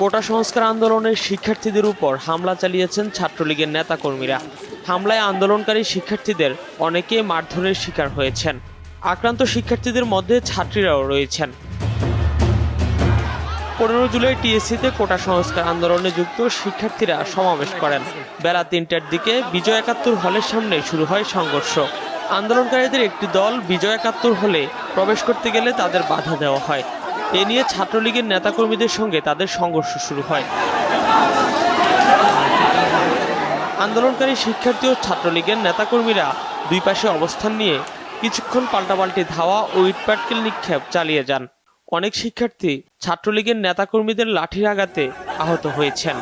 কোটা সংস্কার আন্দোলনের শিক্ষার্থীদের উপর হামলা চালিয়েছেন ছাত্রলীগের নেতাকর্মীরা। হামলায় আন্দোলনকারী শিক্ষার্থীদের অনেকে মারধরের শিকার হয়েছেন। আক্রান্ত শিক্ষার্থীদের মধ্যে ছাত্রীরাও রয়েছেন। 15 জুলাই টিএসসিতে কোটা সংস্কার আন্দোলনে যুক্ত শিক্ষার্থীরা সমাবেশ করেন। বেলা 3টার দিকে বিজয় 71 হলের সামনে শুরু হয় সংঘর্ষ। আন্দোলনকারীদের একটি দল বিজয় 71 হলে প্রবেশ করতে গেলে তাদের বাধা দেওয়া হয়। এ নিয়ে ছাত্রলীগের নেতাকর্মীদের সঙ্গে তাদের সংঘর্ষ শুরু হয়। আন্দোলনকারী শিক্ষার্থী ও ছাত্রলীগের নেতাকর্মীরা দুই পাশে অবস্থান নিয়ে কিছুক্ষণ পাল্টাপাল্টি ধাওয়া ও ইটপাটকেল নিক্ষেপ চালিয়ে যান। অনেক শিক্ষার্থী ছাত্রলীগের নেতাকর্মীদের লাঠির আঘাতে আহত হয়েছেন।